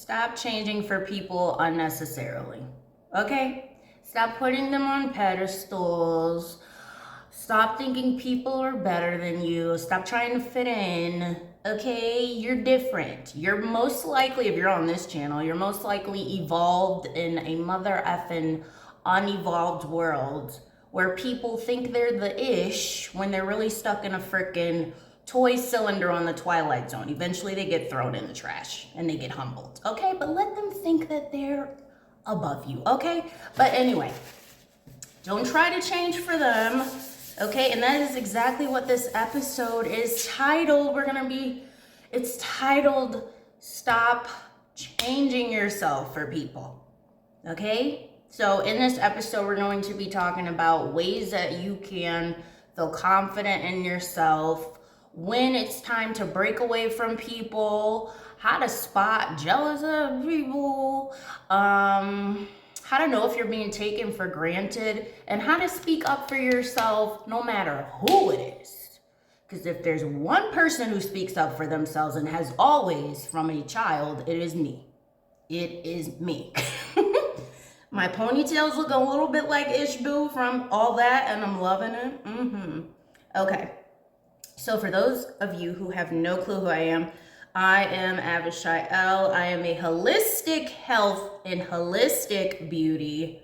Stop changing for people unnecessarily, okay? Stop putting them on pedestals. Stop thinking people are better than you. Stop trying to fit in, okay? You're different. You're most likely, if you're on this channel, you're most likely evolved in a mother effing unevolved world where people think they're the ish when they're really stuck in a frickin' toy cylinder on the Twilight Zone. Eventually they get thrown in the trash and they get humbled, okay? But let them think that they're above you, okay? But anyway, don't try to change for them, okay? And that is exactly what this episode is titled. It's titled, Stop Changing Yourself for People, okay? So in this episode, we're going to be talking about ways that you can feel confident in yourself, when it's time to break away from people, how to spot jealous of people, how to know if you're being taken for granted, and how to speak up for yourself no matter who it is. Because if there's one person who speaks up for themselves and has always from a child, it is me. It is me. My ponytails look a little bit like Ishbu from all that, and I'm loving it. Okay. So for those of you who have no clue who I am Avi Unfiltered. I am a holistic health and holistic beauty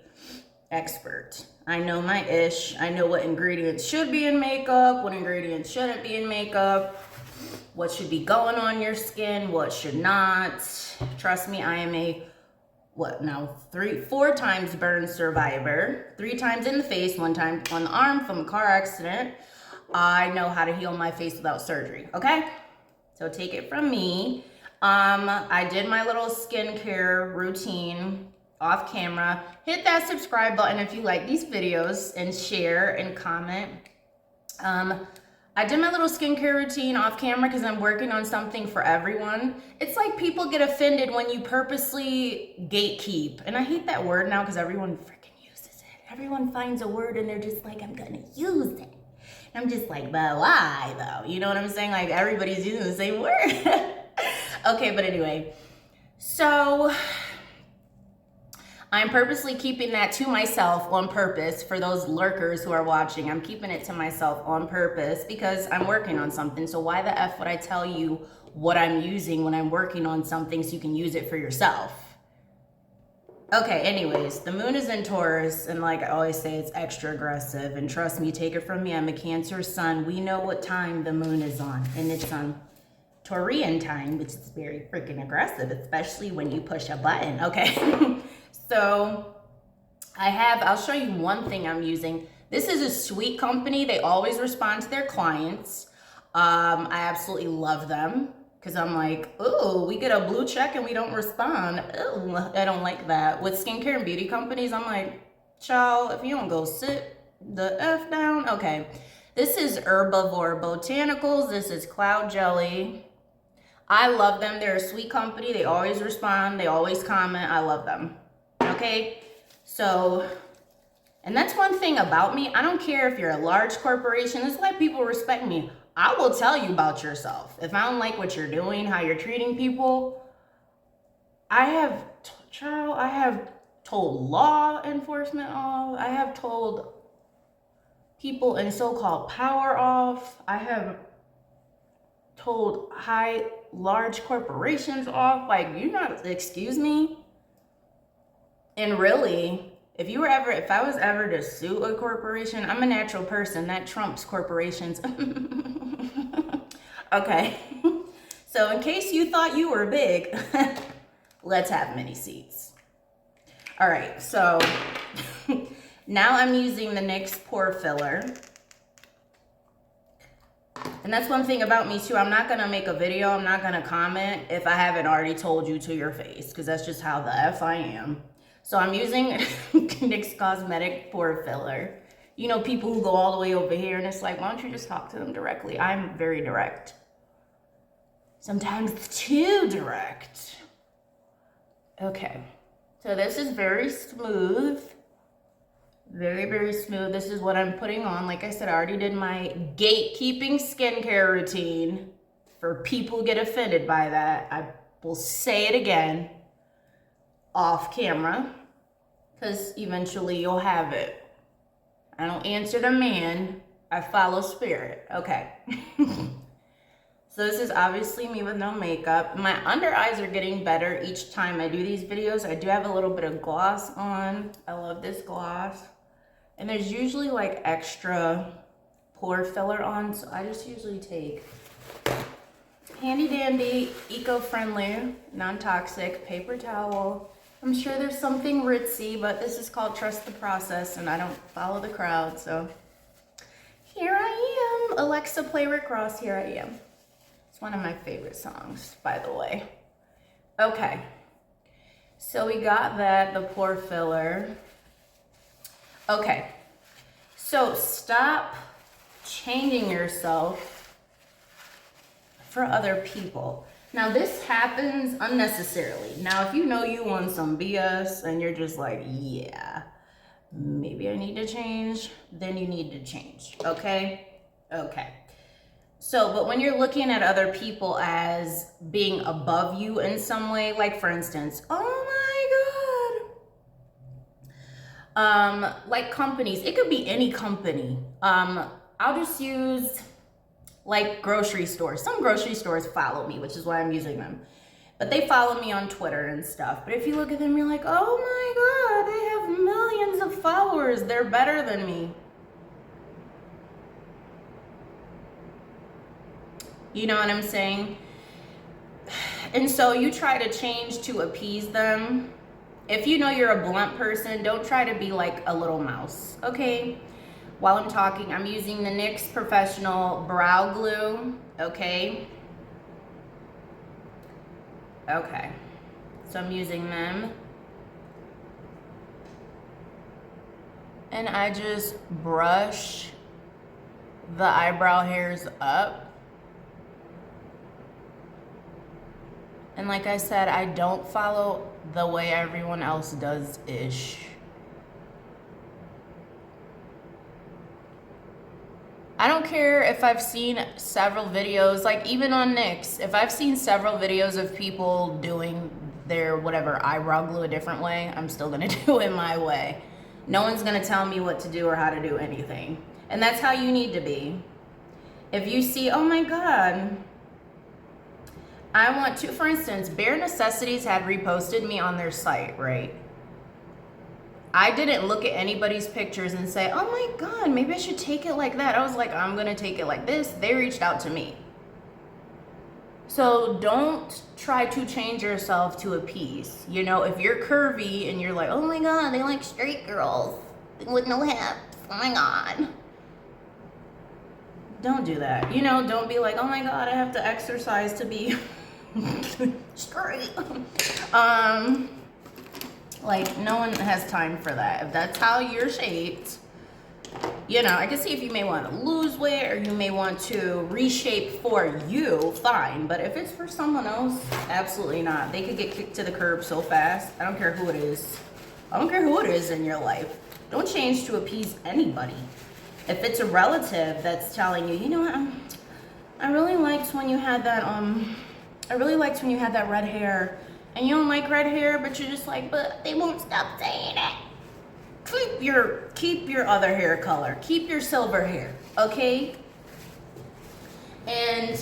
expert. I know my ish. I know what ingredients should be in makeup, what ingredients shouldn't be in makeup, what should be going on your skin, what should not. Trust me, I am a 4 times burn survivor, 3 times in the face, 1 time on the arm from a car accident. I know how to heal my face without surgery, okay? So take it from me. I did my little skincare routine off camera. Hit that subscribe button if you like these videos, and share and comment. I did my little skincare routine off camera because I'm working on something for everyone. It's like people get offended when you purposely gatekeep. And I hate that word now because everyone freaking uses it. Everyone finds a word and they're just like, I'm gonna use it. And I'm just like, but why though? You know what I'm saying? Like everybody's using the same word. Okay, but anyway. So I'm purposely keeping that to myself on purpose for those lurkers who are watching. I'm keeping it to myself on purpose because I'm working on something. So why the F would I tell you what I'm using when I'm working on something so you can use it for yourself? Okay, anyways, the moon is in Taurus, and like I always say, it's extra aggressive. And trust me, take it from me, I'm a Cancer sun. We know what time the moon is on, and it's on Taurian time, which is very freaking aggressive, especially when you push a button, okay? So I'll show you one thing I'm using. This is a sweet company. They always respond to their clients. I absolutely love them because I'm like, ooh, we get a blue check and we don't respond. Ooh, I don't like that. With skincare and beauty companies, I'm like, child, if you don't go sit the F down. Okay, this is Herbivore Botanicals. This is Cloud Jelly. I love them. They're a sweet company. They always respond. They always comment. I love them. Okay, so, and that's one thing about me. I don't care if you're a large corporation. This is why people respect me. I will tell you about yourself. If I don't like what you're doing, how you're treating people, I have told law enforcement off. I have told people in so-called power off. I have told large corporations off. Like, excuse me? And really, if I was ever to sue a corporation, I'm a natural person. That trumps corporations. Okay. So in case you thought you were big, let's have many seats. All right. So now I'm using the NYX pore filler. And that's one thing about me too. I'm not going to make a video. I'm not going to comment if I haven't already told you to your face, because that's just how the F I am. So I'm using NYX Cosmetic Pore Filler. You know, people who go all the way over here and it's like, why don't you just talk to them directly? I'm very direct. Sometimes too direct. Okay. So this is very smooth. Very, very smooth. This is what I'm putting on. Like I said, I already did my gatekeeping skincare routine. For people who get offended by that, I will say it again. off camera, because eventually you'll have it. I don't answer to man, I follow spirit. Okay. So this is obviously me with no makeup. My under eyes are getting better each time I do these videos. I do have a little bit of gloss on. I love this gloss. And there's usually like extra pore filler on, so I just usually take handy dandy, eco-friendly, non-toxic paper towel. I'm sure there's something ritzy, but this is called trust the process, and I don't follow the crowd, so here I am. Alexa, play Rick Ross, Here I Am. It's one of my favorite songs, by the way. Okay, so we got that, the pore filler. Okay, so stop changing yourself for other people. Now this happens unnecessarily. Now if you know you want some BS and you're just like, yeah, maybe I need to change, then you need to change, okay? Okay. So, but when you're looking at other people as being above you in some way, like for instance, oh my God, like companies, it could be any company. I'll just use like grocery stores. Some grocery stores follow me, which is why I'm using them. But they follow me on Twitter and stuff. But if you look at them, you're like, oh my God, they have millions of followers. They're better than me. You know what I'm saying? And so you try to change to appease them. If you know you're a blunt person, don't try to be like a little mouse, okay? While I'm talking, I'm using the NYX Professional Brow Glue, okay? Okay, so I'm using them. And I just brush the eyebrow hairs up. And like I said, I don't follow the way everyone else does-ish. I don't care if I've seen several videos, like even on NYX, if I've seen several videos of people doing their whatever eyebrow glue a different way, I'm still gonna do it my way. No one's gonna tell me what to do or how to do anything. And that's how you need to be. If you see, oh my God, I want to, for instance, Bare Necessities had reposted me on their site, right? I didn't look at anybody's pictures and say, oh my God, maybe I should take it like that. I was like, I'm gonna take it like this. They reached out to me. So don't try to change yourself to appease. You know, if you're curvy and you're like, oh my God, they like straight girls with no hips, oh my God. Don't do that. You know, don't be like, oh my God, I have to exercise to be straight. Like, no one has time for that. If that's how you're shaped, you know, I can see if you may want to lose weight or you may want to reshape for you, fine. But if it's for someone else, absolutely not. They could get kicked to the curb so fast. I don't care who it is. I don't care who it is in your life. Don't change to appease anybody. If it's a relative that's telling you, you know what, I really liked when you had that, I really liked when you had that red hair. And you don't like red hair, but you're just like, but they won't stop saying it. Keep your other hair color. Keep your silver hair, okay? And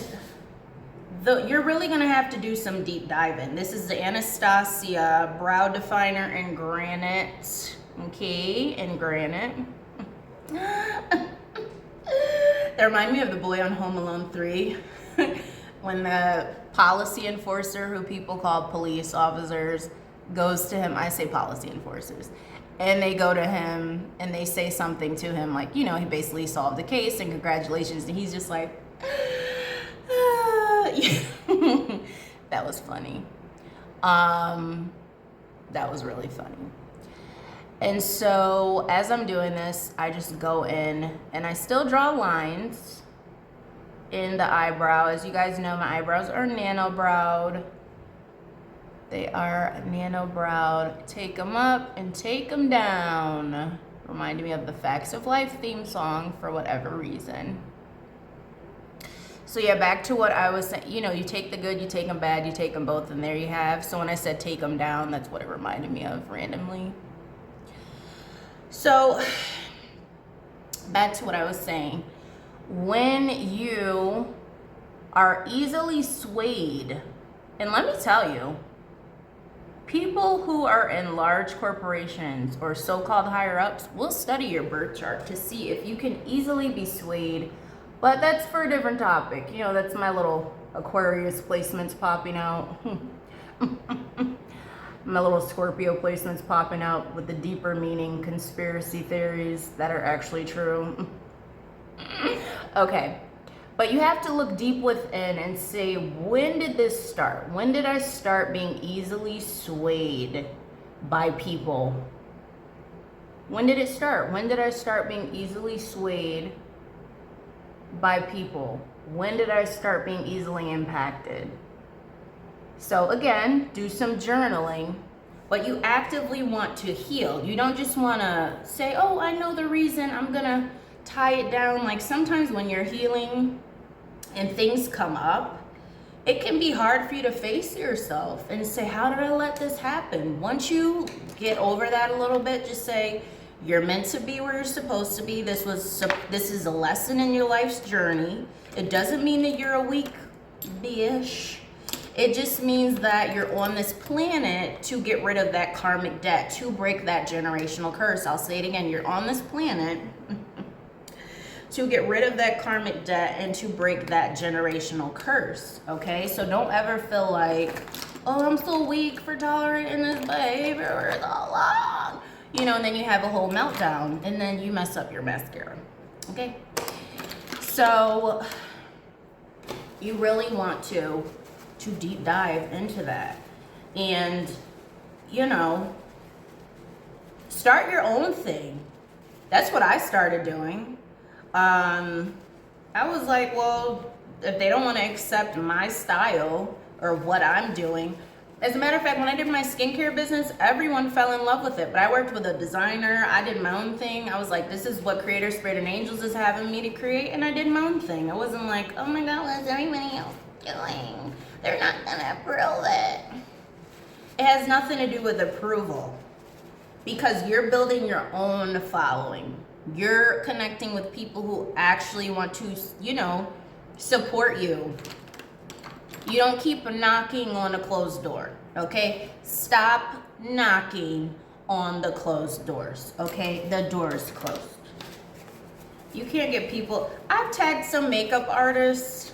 you're really gonna have to do some deep diving. This is the Anastasia Brow Definer in Granite, okay, in Granite. They remind me of the boy on Home Alone 3. When the policy enforcer, who people call police officers, goes to him, I say policy enforcers, and they go to him and they say something to him like, you know, he basically solved the case and congratulations, and he's just like, that was funny. That was really funny. And so as I'm doing this, I just go in and I still draw lines in the eyebrow. As you guys know, my eyebrows are nano browed. They are nano browed. Take them up and take them down. Reminded me of the Facts of Life theme song for whatever reason. So yeah, back to what I was saying. You know, you take the good, you take them bad, you take them both, and there you have. So when I said take them down, that's what it reminded me of randomly. So back to what I was saying. When you are easily swayed, and let me tell you, people who are in large corporations or so-called higher ups will study your birth chart to see if you can easily be swayed. But that's for a different topic. You know, that's my little Aquarius placements popping out. My little Scorpio placements popping out with the deeper meaning conspiracy theories that are actually true. Okay. But you have to look deep within and say, when did this start? When did I start being easily swayed by people? When did it start? When did I start being easily swayed by people? When did I start being easily impacted? So again, do some journaling, but you actively want to heal. You don't just want to say, oh, I know the reason, I'm going to tie it down. Like sometimes when you're healing and things come up, it can be hard for you to face yourself and say, how did I let this happen? Once you get over that a little bit, just say, you're meant to be where you're supposed to be. This is a lesson in your life's journey. It doesn't mean that you're a weak bitch. It just means that you're on this planet to get rid of that karmic debt, to break that generational curse. I'll say it again. You're on this planet to get rid of that karmic debt and to break that generational curse, okay? So don't ever feel like, oh, I'm so weak for tolerating this behavior for so long. You know, and then you have a whole meltdown and then you mess up your mascara, okay? So you really want to deep dive into that and, you know, start your own thing. That's what I started doing. I was like, well, if they don't want to accept my style or what I'm doing. As a matter of fact, when I did my skincare business, everyone fell in love with it. But I worked with a designer. I did my own thing. I was like, this is what Creator Spirit and Angels is having me to create. And I did my own thing. I wasn't like, oh my God, what's everybody else doing? They're not going to approve it. It has nothing to do with approval. Because you're building your own following. You're connecting with people who actually want to, you know, support you. You don't keep knocking on a closed door, okay? Stop knocking on the closed doors, okay? The door is closed. You can't get people. I've tagged some makeup artists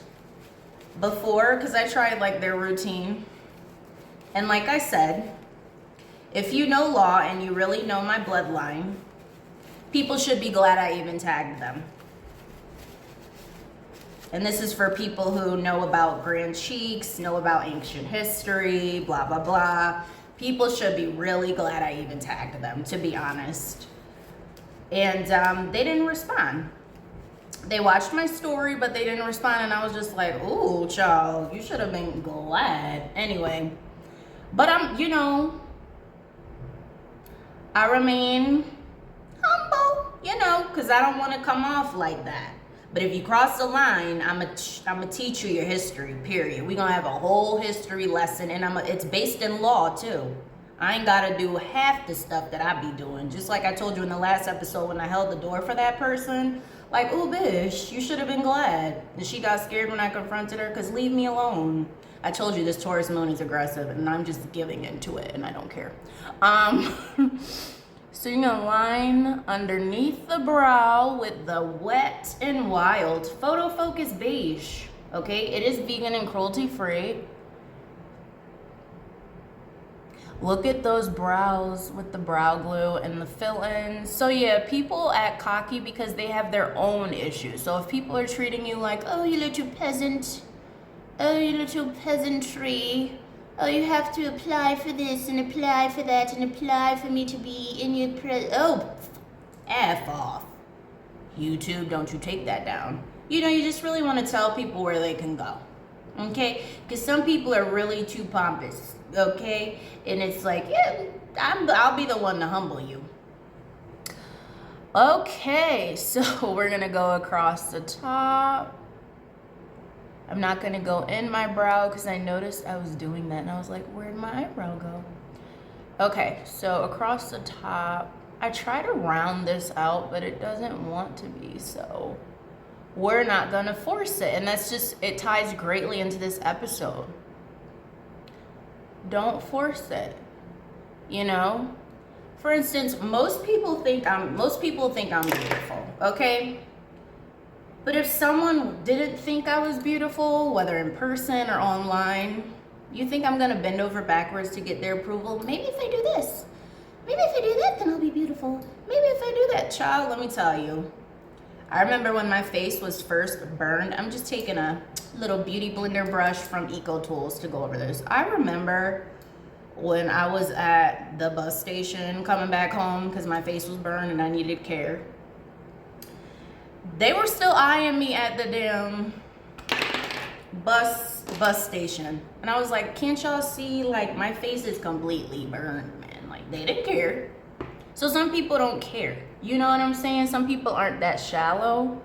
before because I tried like their routine. And like I said, if you know law and you really know my bloodline, people should be glad I even tagged them. And this is for people who know about grand cheeks, know about ancient history, blah, blah, blah. People should be really glad I even tagged them, to be honest. And they didn't respond. They watched my story, but they didn't respond. And I was just like, ooh, child, you should have been glad. Anyway, but I'm, you know, I remain humble, you know, because I don't want to come off like that. But if you cross the line, I'm a teach you your history, period. We're going to have a whole history lesson, and it's based in law, too. I ain't got to do half the stuff that I be doing. Just like I told you in the last episode when I held the door for that person. Like, ooh, bitch, you should have been glad. And she got scared when I confronted her, because leave me alone. I told you this Taurus moon is aggressive, and I'm just giving into it, and I don't care. So you're gonna line underneath the brow with the Wet n Wild Photo Focus Beige. Okay, it is vegan and cruelty free. Look at those brows with the brow glue and the fill-ins. So yeah, people act cocky because they have their own issues. So if people are treating you like, oh, you little peasant, oh, you little peasantry, oh, you have to apply for this and apply for that and apply for me to be in your oh, F off. YouTube, don't you take that down. You know, you just really want to tell people where they can go. Okay? Because some people are really too pompous. Okay? And it's like, yeah, I'll be the one to humble you. Okay, so we're going to go across the top. I'm not gonna go in my brow because I noticed I was doing that and I was like, where'd my eyebrow go? Okay, so across the top, I try to round this out, but it doesn't want to be, so we're not gonna force it. And that's just, it ties greatly into this episode. Don't force it, you know? For instance, most people think I'm beautiful, okay? But if someone didn't think I was beautiful, whether in person or online, you think I'm gonna bend over backwards to get their approval? Maybe if I do this, maybe if I do that, then I'll be beautiful. Maybe if I do that, child, let me tell you. I remember when my face was first burned. I'm just taking a little beauty blender brush from Eco Tools to go over this. I remember when I was at the bus station coming back home because my face was burned and I needed care. They were still eyeing me at the damn bus station. And I was like, can't y'all see, like, my face is completely burned, man. Like, they didn't care. So some people don't care. You know what I'm saying? Some people aren't that shallow.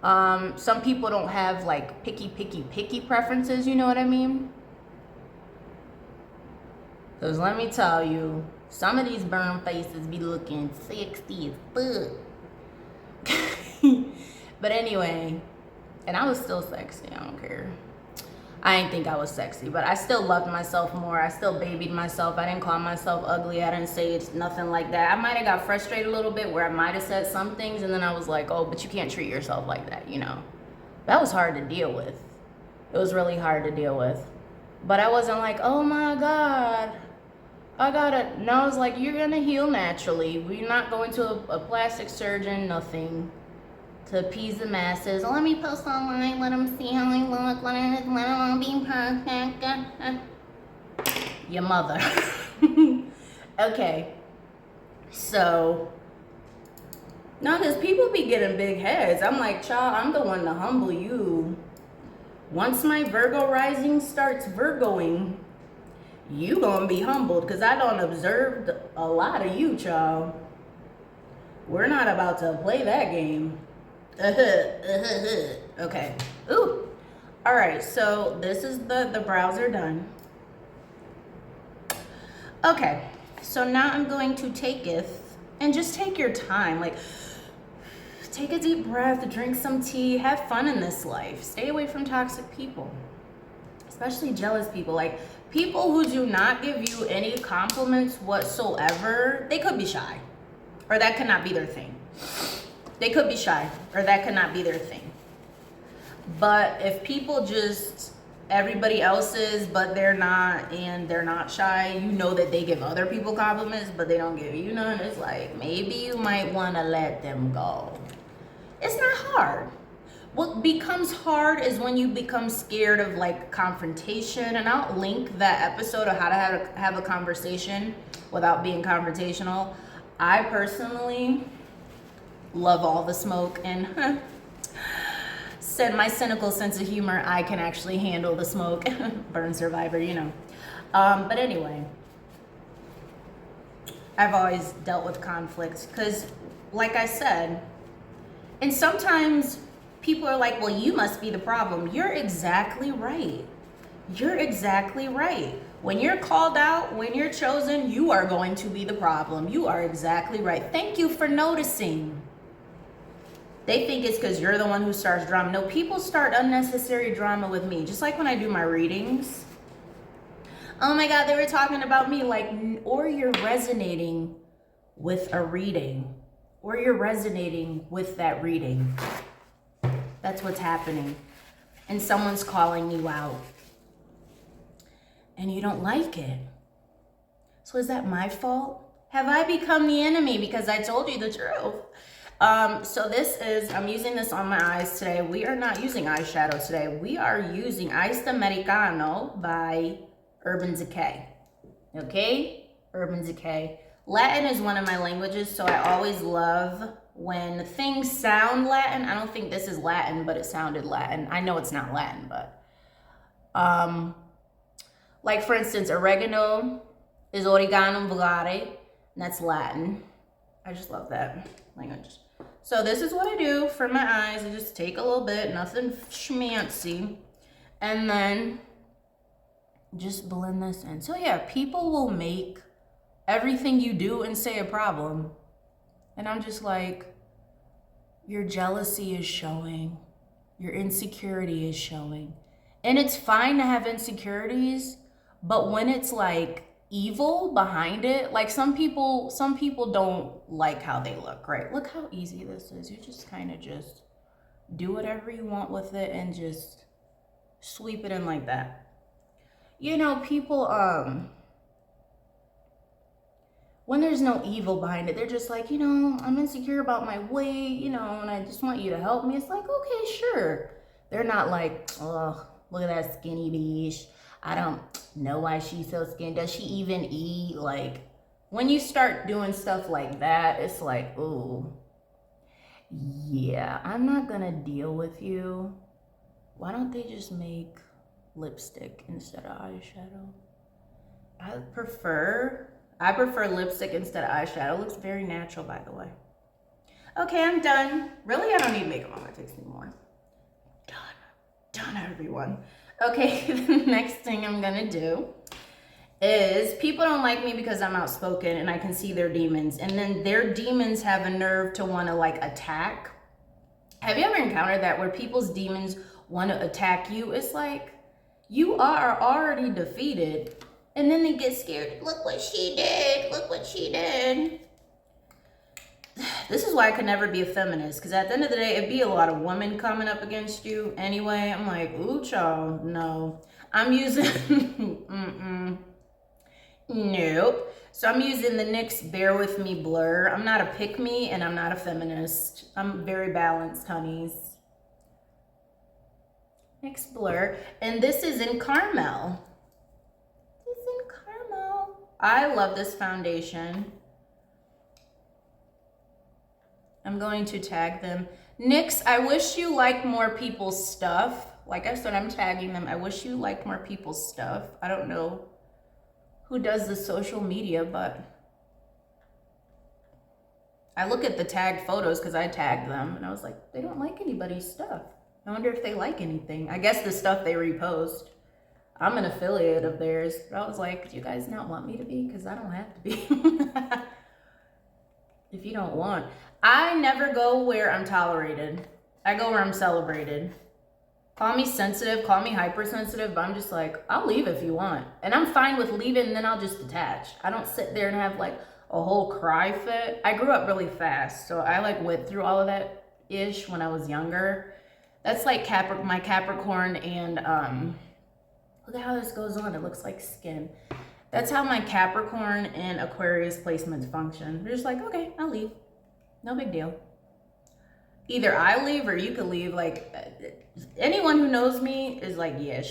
Some people don't have, like, picky preferences. You know what I mean? Because let me tell you, some of these burn faces be looking sexy as fuck. But anyway, and I was still sexy, I don't care. I didn't think I was sexy, but I still loved myself more. I still babied myself. I didn't call myself ugly. I didn't say it's nothing like that. I might have got frustrated a little bit where I might have said some things and then I was like, oh, but you can't treat yourself like that, you know. That was hard to deal with. It was really hard to deal with. But I wasn't like, oh my God, I gotta, no, I was like, you're gonna heal naturally. We're not going to a plastic surgeon, nothing. To appease the masses. Let me post online, let them see how I look, let them be perfect. Your mother. Okay. So, no, because people be getting big heads. I'm like, child, I'm the one to humble you. Once my Virgo rising starts Virgoing, you gonna be humbled because I don't observe a lot of you, child. We're not about to play that game. Okay. Ooh. All right. So this is the brows are done. Okay. So now I'm going to take it and just take your time. Like, take a deep breath, drink some tea, have fun in this life. Stay away from toxic people, especially jealous people. Like, people who do not give you any compliments whatsoever, they could be shy, or that could not be their thing. They could be shy, or that could not be their thing. But if people just, everybody else is, but they're not, and they're not shy, you know that they give other people compliments, but they don't give you none. It's like, maybe you might want to let them go. It's not hard. What becomes hard is when you become scared of, like, confrontation. And I'll link that episode of how to have a conversation without being confrontational. I personally love all the smoke, and said my cynical sense of humor, I can actually handle the smoke. Burn survivor, you know. But anyway, I've always dealt with conflict because, like I said, and sometimes people are like, well, you must be the problem. You're exactly right. You're exactly right. When you're called out, when you're chosen, you are going to be the problem. You are exactly right. Thank you for noticing. They think it's because you're the one who starts drama. No, people start unnecessary drama with me. Just like when I do my readings. Oh my God, they were talking about me. Like, or you're resonating with a reading. Or you're resonating with that reading. That's what's happening. And someone's calling you out. And you don't like it. So is that my fault? Have I become the enemy because I told you the truth? So this is, I'm using this on my eyes today. We are not using eyeshadow today. We are using Ice Americano by Urban Decay. Okay? Urban Decay. Latin is one of my languages, so I always love when things sound Latin. I don't think this is Latin, but it sounded Latin. I know it's not Latin, but like, for instance, oregano is oregano vulgare, and that's Latin. I just love that language. So this is what I do for my eyes. I just take a little bit, nothing schmancy. And then just blend this in. So yeah, people will make everything you do and say a problem. And I'm just like, your jealousy is showing. Your insecurity is showing. And it's fine to have insecurities, but when it's like evil behind it, like some people don't like how they look, right? Look how easy this is. You just kind of just do whatever you want with it and just sweep it in like that. You know, people, when there's no evil behind it, they're just like, you know, I'm insecure about my weight, you know, and I just want you to help me. It's like, okay, sure. They're not like, oh, look at that skinny bitch. I don't know why she's so skinny. Does she even eat? Like, when you start doing stuff like that, it's like, ooh, yeah, I'm not gonna deal with you. Why don't they just make lipstick instead of eyeshadow? I prefer lipstick instead of eyeshadow. It looks very natural, by the way. Okay, I'm done. Really, I don't need makeup on my face anymore. Done, everyone. Okay, the next thing I'm gonna do is, people don't like me because I'm outspoken and I can see their demons, and then their demons have a nerve to want to like attack. Have you ever encountered that, where people's demons want to attack you? It's like, you are already defeated, and then they get scared. Look what she did. Look what she did. This is why I could never be a feminist, because at the end of the day, it'd be a lot of women coming up against you anyway. I'm like, ooh, child, no. I'm using, nope. So I'm using the NYX Bear With Me Blur. I'm not a pick-me, and I'm not a feminist. I'm very balanced, honeys. NYX Blur. And this is in Caramel. This is in Caramel. I love this foundation. I'm going to tag them. NYX, I wish you liked more people's stuff. Like I said, I'm tagging them. I wish you liked more people's stuff. I don't know who does the social media, but I look at the tagged photos because I tagged them, and I was like, they don't like anybody's stuff. I wonder if they like anything. I guess the stuff they repost. I'm an affiliate of theirs. But I was like, do you guys not want me to be? Because I don't have to be. If you don't want. I never go where I'm tolerated. I go where I'm celebrated. Call me sensitive, call me hypersensitive, but I'm just like, I'll leave if you want. And I'm fine with leaving, and then I'll just detach. I don't sit there and have like a whole cry fit. I grew up really fast, so I like went through all of that ish when I was younger. That's like my Capricorn, and look at how this goes on. It looks like skin. That's how my Capricorn and Aquarius placements function. They're just like, okay, I'll leave. No big deal. Either I leave or you could leave. Like, anyone who knows me is like, yeah,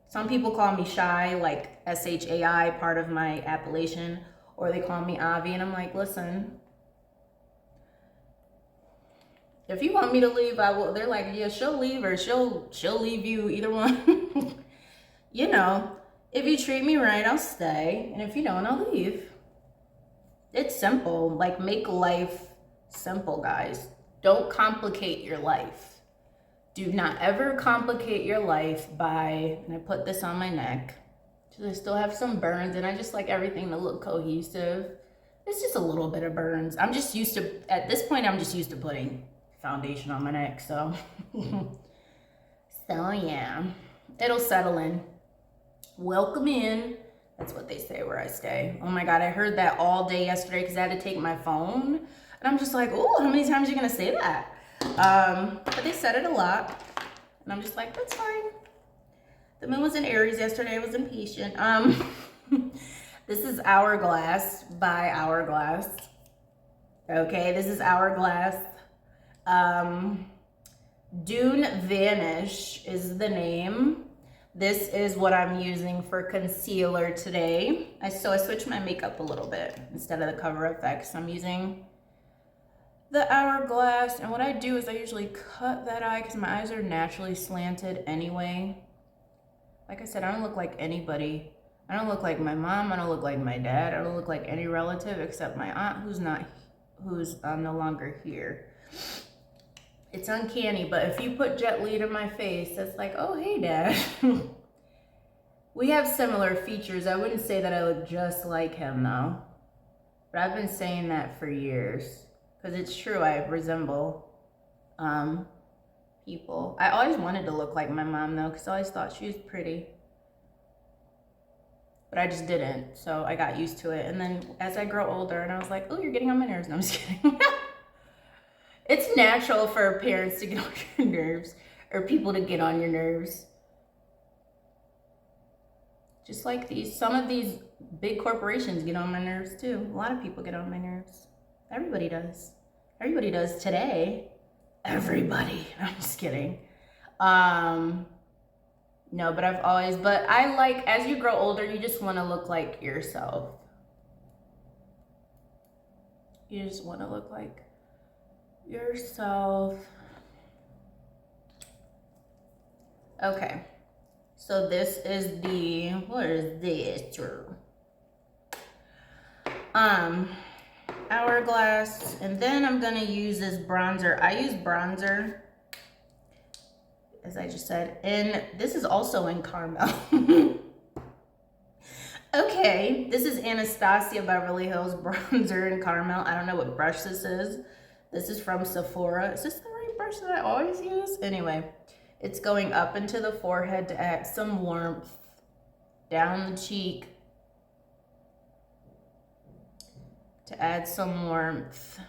some people call me shy, like SHAI, part of my appellation, or they call me Avi, and I'm like, listen, if you want me to leave, I will. They're like, yeah, she'll leave, or she'll leave you, either one. You know, if you treat me right, I'll stay, and if you don't, I'll leave. It's simple. Like, make life simple, guys. Don't complicate your life. Do not ever complicate your life by, and I put this on my neck, because I still have some burns, and I just like everything to look cohesive. It's just a little bit of burns. I'm just used to, at this point, I'm just used to putting foundation on my neck, so. So yeah, it'll settle in. Welcome in. That's what they say where I stay. Oh my God, I heard that all day yesterday because I had to take my phone. And I'm just like, oh, how many times are you gonna say that? But they said it a lot. And I'm just like, that's fine. The moon was in Aries yesterday. I was impatient. This is Hourglass by Hourglass. Okay, this is Hourglass. Dune Vanish is the name. This is what I'm using for concealer today. So I switched my makeup a little bit instead of the Cover FX. I'm using the Hourglass, and what I do is I usually cut that eye because my eyes are naturally slanted anyway. Like I said, I don't look like anybody. I don't look like my mom. I don't look like my dad. I don't look like any relative except my aunt who's no longer here. It's uncanny, but if you put Jet Li to my face, that's like, oh, hey, Dad. We have similar features. I wouldn't say that I look just like him, though. But I've been saying that for years. Because it's true, I resemble people. I always wanted to look like my mom, though, because I always thought she was pretty. But I just didn't, so I got used to it. And then as I grow older, and I was like, oh, you're getting on my nerves. No, I'm just kidding. It's natural for parents to get on your nerves, or people to get on your nerves. Just like some of these big corporations get on my nerves too. A lot of people get on my nerves. Everybody does. Everybody does today. Everybody. I'm just kidding. No, but I like, as you grow older, you just want to look like yourself. You just want to look like yourself. Okay. So this is what is this? Hourglass. And then I'm going to use this bronzer. I use bronzer, as I just said, and this is also in caramel. Okay, this is Anastasia Beverly Hills bronzer in caramel. I don't know what brush this is. This is from Sephora. Is this the right brush that I always use? Anyway, it's going up into the forehead to add some warmth, down the cheek to add some warmth.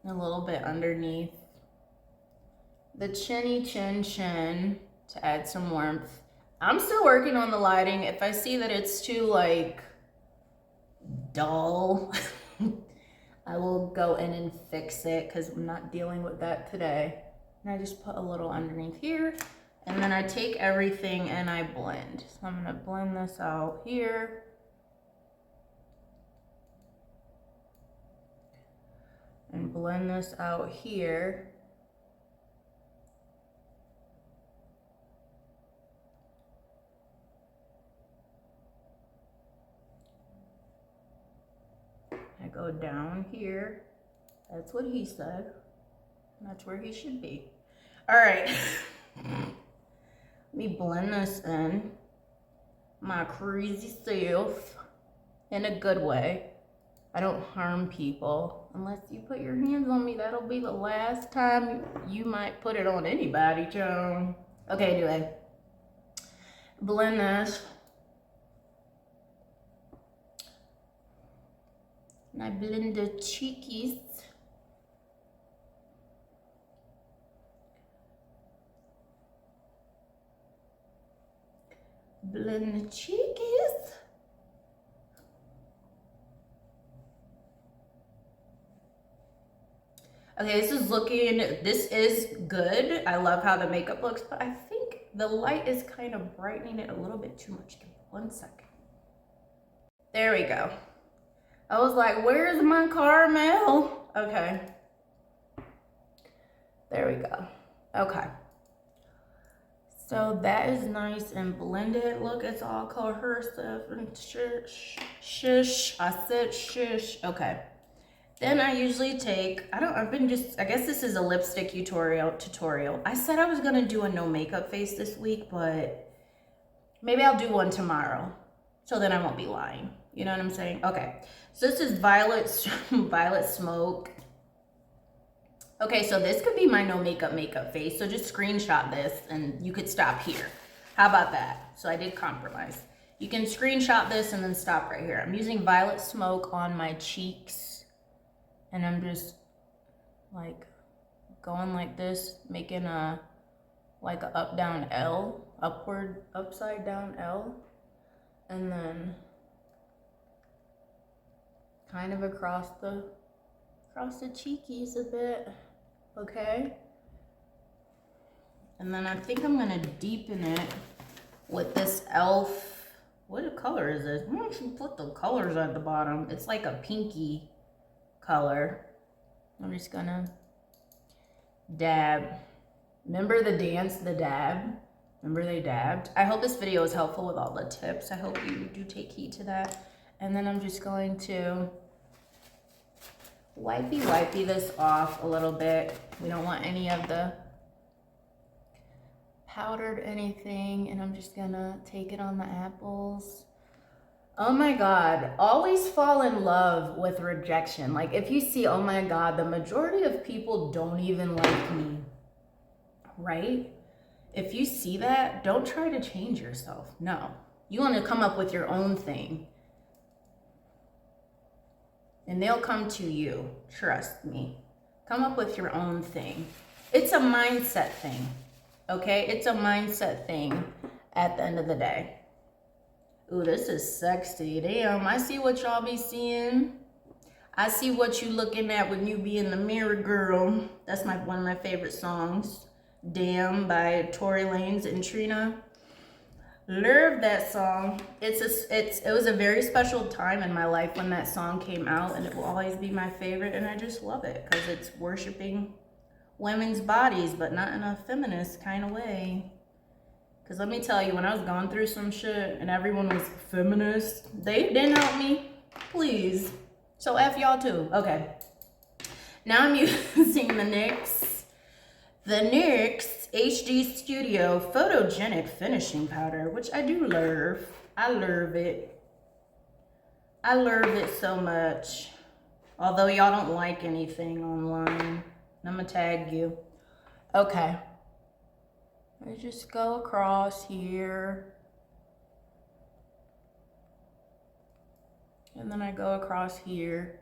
A little bit underneath the chinny chin to add some warmth. I'm still working on the lighting. If I see that it's too like dull, I will go in and fix it because I'm not dealing with that today. And I just put a little underneath here, and then I take everything and I blend. So I'm gonna blend this out here. And blend this out here. I go down here. That's what he said. That's where he should be. All right. Let me blend this in. My crazy self in a good way. I don't harm people unless you put your hands on me. That'll be the last time you might put it on anybody, Joan. Okay, anyway. Blend this. And I blend the cheekies. Blend the cheekies. Okay, this is good. I love how the makeup looks, but I think the light is kind of brightening it a little bit too much. Give me 1 second. There we go. I was like, where's my caramel? Okay. There we go. Okay. So that is nice and blended. Look, it's all cohesive and shush, shush. I said shush. Okay. Then I usually take, I guess this is a lipstick tutorial. I said I was gonna do a no makeup face this week, but maybe I'll do one tomorrow. So then I won't be lying. You know what I'm saying? Okay, so this is Violet Smoke. Okay, so this could be my no makeup face. So just screenshot this and you could stop here. How about that? So I did compromise. You can screenshot this and then stop right here. I'm using Violet Smoke on my cheeks. And I'm just like going like this, making like a up down L, upside down L, and then kind of across the cheekies a bit, okay? And then I think I'm gonna deepen it with this e.l.f. What color is this? Why don't you put the colors at the bottom? It's like a pinky color. I'm just gonna dab. Remember the dance, the dab? Remember they dabbed? I hope this video is helpful with all the tips. I hope you do take heed to that. And then I'm just going to wipey this off a little bit. We don't want any of the powdered anything. And I'm just gonna take it on the apples. Oh my God, always fall in love with rejection. Like if you see, oh my God, the majority of people don't even like me, right? If you see that, don't try to change yourself. No, you want to come up with your own thing. And they'll come to you, trust me. Come up with your own thing. It's a mindset thing, okay? It's a mindset thing at the end of the day. Ooh, this is sexy. Damn, I see what y'all be seeing. I see what you looking at when you be in the mirror, girl. That's one of my favorite songs. Damn by Tory Lanez and Trina. Love that song. It was a very special time in my life when that song came out, and it will always be my favorite, and I just love it because it's worshiping women's bodies, but not in a feminist kind of way. Because let me tell you, when I was going through some shit and everyone was feminist, they didn't help me. Please. So F y'all too. Okay. Now I'm using the NYX HD Studio Photogenic Finishing Powder, which I do love. I love it. I love it so much. Although y'all don't like anything online. I'm gonna tag you. Okay. I just go across here. And then I go across here.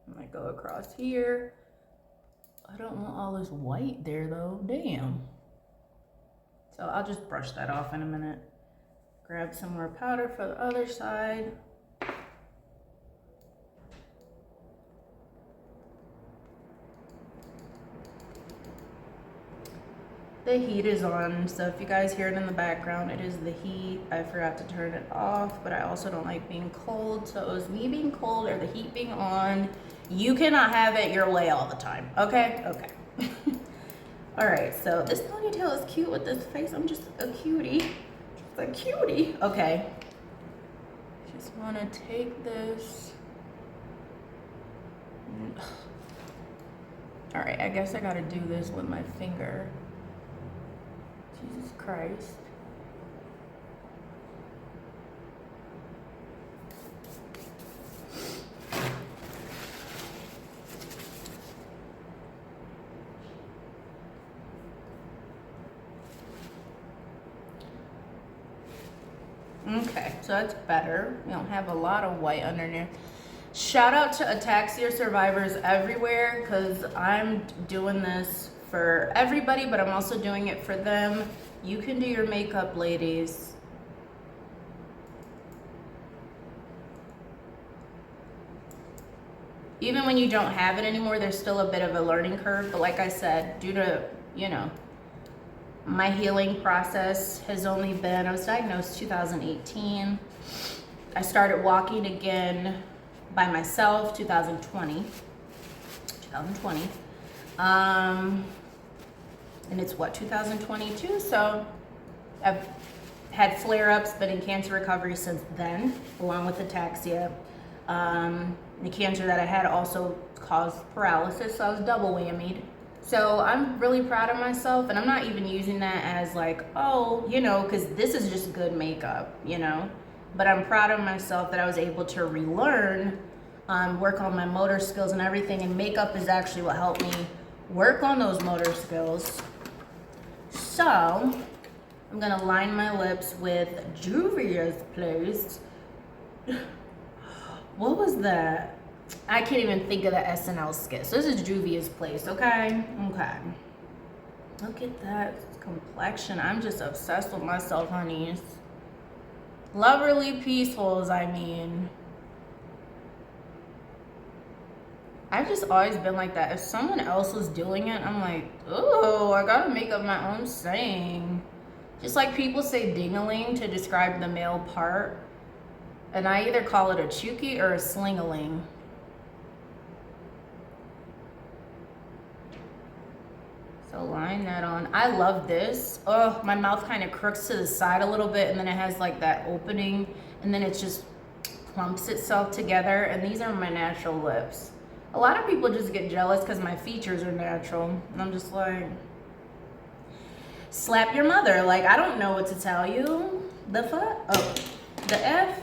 And I go across here. I don't want all this white there though, damn. So I'll just brush that off in a minute. Grab some more powder for the other side. The heat is on, so if you guys hear it in the background, it is the heat. I forgot to turn it off, but I also don't like being cold, so it was me being cold or the heat being on. You cannot have it your way all the time, okay? Okay. All right, so this ponytail is cute with this face. I'm just a cutie. Just a cutie. Okay. Just want to take this. All right, I guess I got to do this with my finger. Jesus Christ. Okay, so that's better. We don't have a lot of white underneath. Shout out to ataxia survivors everywhere, because I'm doing this for everybody, but I'm also doing it for them. You can do your makeup, ladies. Even when you don't have it anymore, there's still a bit of a learning curve. But like I said, due to, you know, my healing process has only been, I was diagnosed 2018. I started walking again by myself 2020. And it's what, 2022? So I've had flare-ups, been in cancer recovery since then, along with ataxia. The cancer that I had also caused paralysis, so I was double whammied. So I'm really proud of myself, and I'm not even using that as like, oh, you know, because this is just good makeup, you know. But I'm proud of myself that I was able to relearn, work on my motor skills and everything, and makeup is actually what helped me work on those motor skills. So I'm gonna line my lips with Juvia's Place. What was that? I can't even think of the SNL skit. So this is Juvia's Place, okay? Okay. Look at that complexion. I'm just obsessed with myself, honeys. Loverly peacefuls, I mean. I've just always been like that. If someone else was doing it, I'm like, oh, I gotta make up my own saying. Just like people say ding-a-ling to describe the male part. And I either call it a chookie or a sling-a-ling. So line that on. I love this. Oh, my mouth kind of crooks to the side a little bit, and then it has like that opening, and then it just plumps itself together. And these are my natural lips. A lot of people just get jealous because my features are natural, and I'm just like, slap your mother. Like, I don't know what to tell you. The fuck? Oh, the F.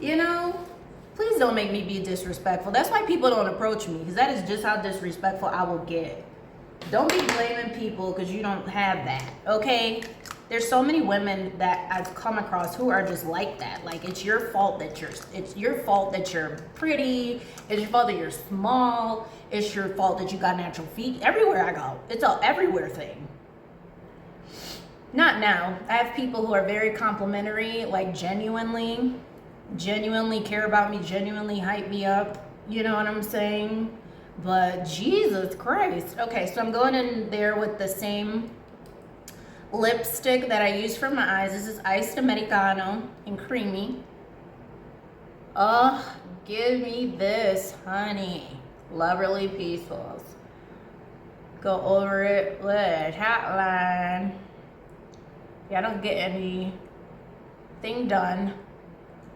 You know, please don't make me be disrespectful. That's why people don't approach me, because that is just how disrespectful I will get. Don't be blaming people because you don't have that, okay? There's so many women that I've come across who are just like that. Like, it's your fault that you're pretty. It's your fault that you're small. It's your fault that you got natural feet. Everywhere I go, it's a everywhere thing. Not now. I have people who are very complimentary, like genuinely care about me, genuinely hype me up. You know what I'm saying? But Jesus Christ. Okay, so I'm going in there with the same lipstick that I use for my eyes. This is Iced Americano in Creamy. Oh, give me this, honey. Loverly Peaceful. Go over it with a hat line. Yeah, I don't get anything done.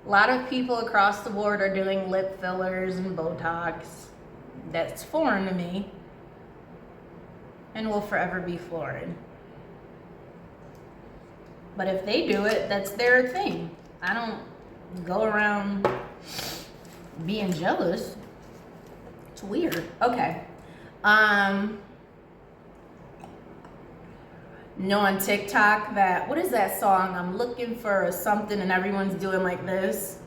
A lot of people across the board are doing lip fillers and Botox. That's foreign to me and will forever be foreign. But if they do it, that's their thing. I don't go around being jealous. It's weird. Okay. Know on TikTok that, what is that song? I'm looking for something and everyone's doing like this.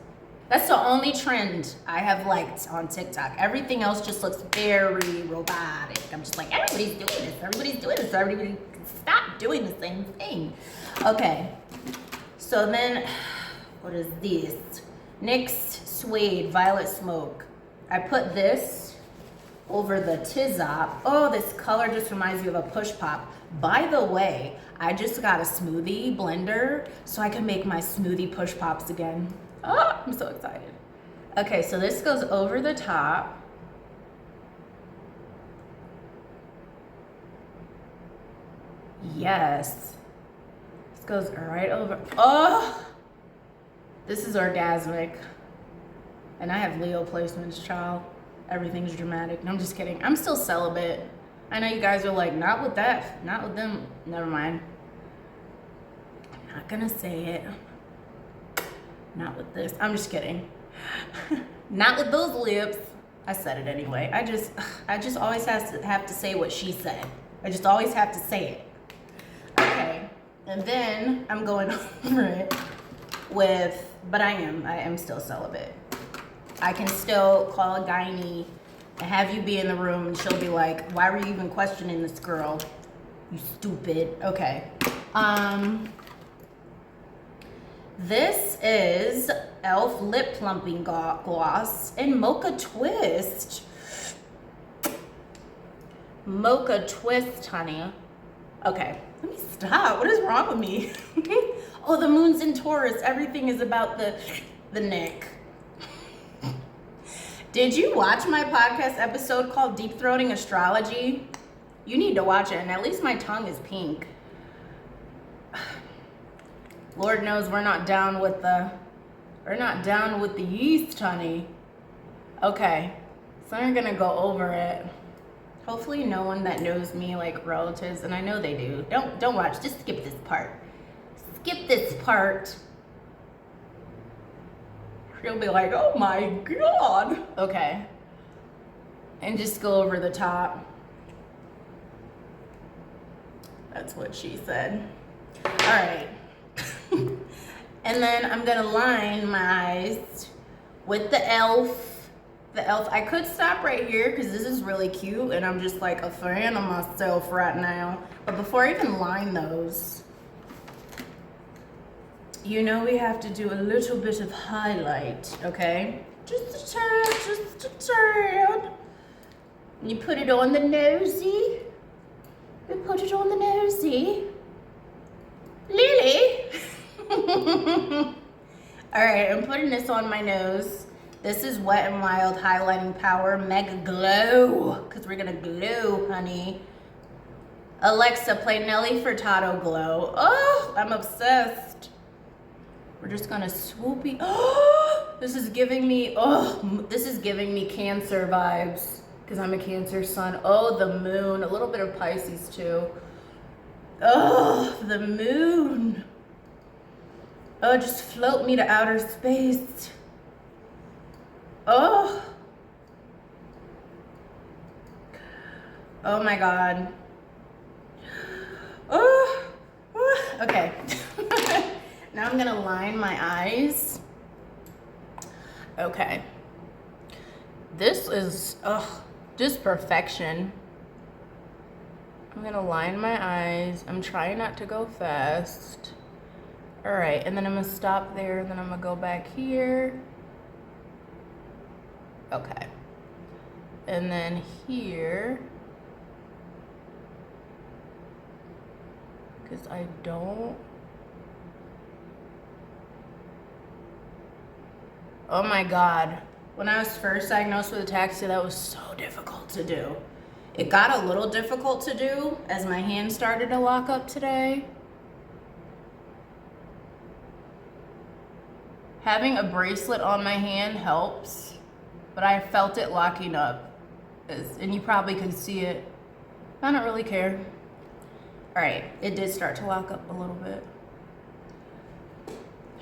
That's the only trend I have liked on TikTok. Everything else just looks very robotic. I'm just like, everybody's doing this. Everybody stop doing the same thing. Okay. So then, what is this? NYX Suede Violet Smoke. I put this over the Tizop. Oh, this color just reminds me of a push pop. By the way, I just got a smoothie blender so I can make my smoothie push pops again. Oh, I'm so excited. Okay, so this goes over the top. Yes. This goes right over. Oh, this is orgasmic. And I have Leo placements, child. Everything's dramatic. No, I'm just kidding. I'm still celibate. I know you guys are like, not with that, not with them. Never mind. I'm not gonna say it. Not with this. I'm just kidding. Not with those lips. I said it anyway. I just always have to say what she said. I just always have to say it. Okay. And then I'm going over it with, but I am still celibate. I can still call a gynae and have you be in the room and she'll be like, why were you even questioning this girl? You stupid. Okay. This is e.l.f. Lip Plumping Gloss in Mocha Twist. Mocha Twist, honey. Okay, let me stop. What is wrong with me? Oh, the moon's in Taurus. Everything is about the neck. Did you watch my podcast episode called Deep Throating Astrology? You need to watch it, and at least my tongue is pink. Lord knows we're not down with the yeast, honey. Okay, so I'm gonna go over it. Hopefully no one that knows me, like relatives, and I know they do. Don't watch, just skip this part. Skip this part. She'll be like, oh my God. Okay. And just go over the top. That's what she said. All right. And then I'm gonna line my eyes with the e.l.f. The e.l.f. I could stop right here because this is really cute and I'm just like a fan of myself right now. But before I even line those, you know we have to do a little bit of highlight, okay? Just a tad. You put it on the nosy. You put it on the nosy. Lily. All right, I'm putting this on my nose. This is Wet n Wild Highlighting Power Mega Glow, because we're going to glow, honey. Alexa, play Nelly Furtado Glow. Oh, I'm obsessed. We're just going to swoopy. Oh, this is giving me Cancer vibes, because I'm a Cancer sun. Oh, the moon. A little bit of Pisces, too. Oh, the moon. Oh, just float me to outer space. Oh. Oh my God. Oh. Okay. Now I'm gonna line my eyes. Okay. This is, just perfection. I'm gonna line my eyes. I'm trying not to go fast. All right, and then I'm gonna stop there, and then I'm gonna go back here. Okay. And then here, because I don't. Oh my God. When I was first diagnosed with ataxia, that was so difficult to do. It got a little difficult to do as my hand started to lock up today. Having a bracelet on my hand helps, but I felt it locking up, and you probably could see it. I don't really care. All right, it did start to lock up a little bit.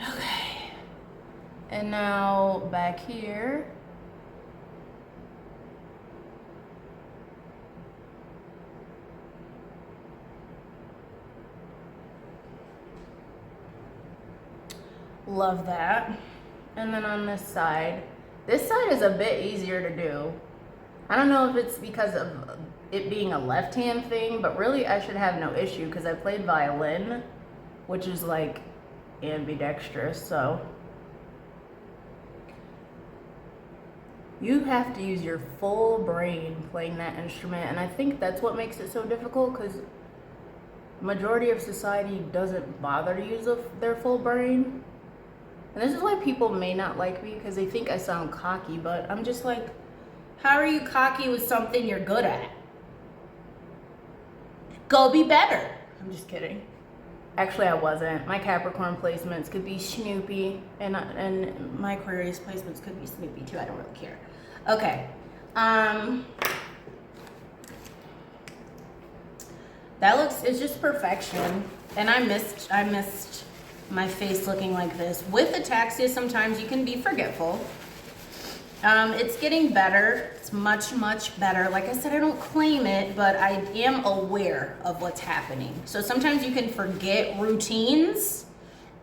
Okay, and now back here. Love that. And then on this side is a bit easier to do. I don't know if it's because of it being a left hand thing, but really I should have no issue because I played violin, which is like ambidextrous, so you have to use your full brain playing that instrument, and I think that's what makes it so difficult, because majority of society doesn't bother to use their full brain. And this is why people may not like me, because they think I sound cocky, but I'm just like, how are you cocky with something you're good at? Go be better. I'm just kidding. Actually, I wasn't. My Capricorn placements could be Snoopy, and my Aquarius placements could be Snoopy too. I don't really care. Okay. It's just perfection. And I missed my face looking like this. With ataxia, sometimes you can be forgetful. It's getting better. It's much, much better. Like I said, I don't claim it, but I am aware of what's happening. So sometimes you can forget routines,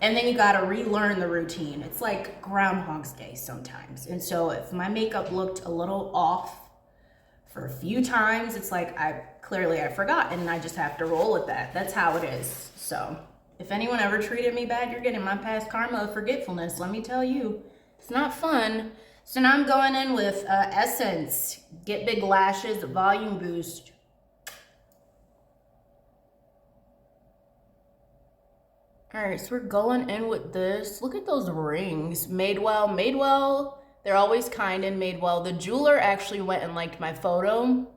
and then you gotta relearn the routine. It's like Groundhog's Day sometimes. And so if my makeup looked a little off for a few times, it's like I forgot, and I just have to roll with that. That's how it is. So if anyone ever treated me bad, you're getting my past karma of forgetfulness. Let me tell you, it's not fun. So now I'm going in with Essence Get Big Lashes Volume Boost. All right, so we're going in with this. Look at those rings. Madewell, they're always kind in Madewell. The jeweler actually went and liked my photo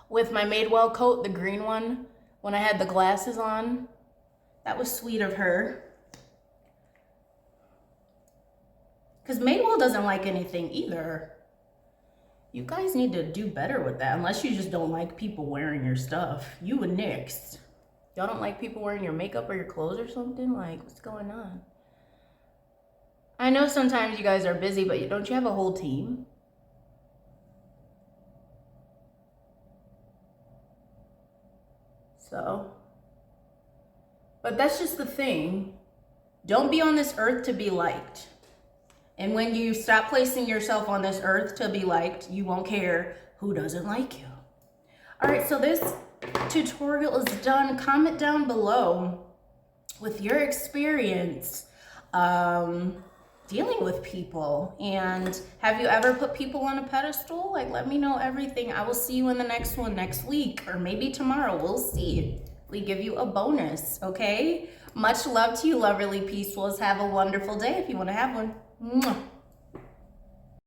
with my Madewell coat, the green one, when I had the glasses on. That was sweet of her. Because Madewell doesn't like anything either. You guys need to do better with that, unless you just don't like people wearing your stuff. You and NYX. Y'all don't like people wearing your makeup or your clothes or something? Like, what's going on? I know sometimes you guys are busy, but don't you have a whole team? So, but that's just the thing. Don't be on this earth to be liked. And when you stop placing yourself on this earth to be liked, you won't care who doesn't like you. All right, so this tutorial is done. Comment down below with your experience dealing with people. And have you ever put people on a pedestal? Like, let me know everything. I will see you in the next one next week, or maybe tomorrow. We'll see. We give you a bonus, okay? Much love to you, Loverly Peacefuls. Have a wonderful day if you want to have one. Mwah.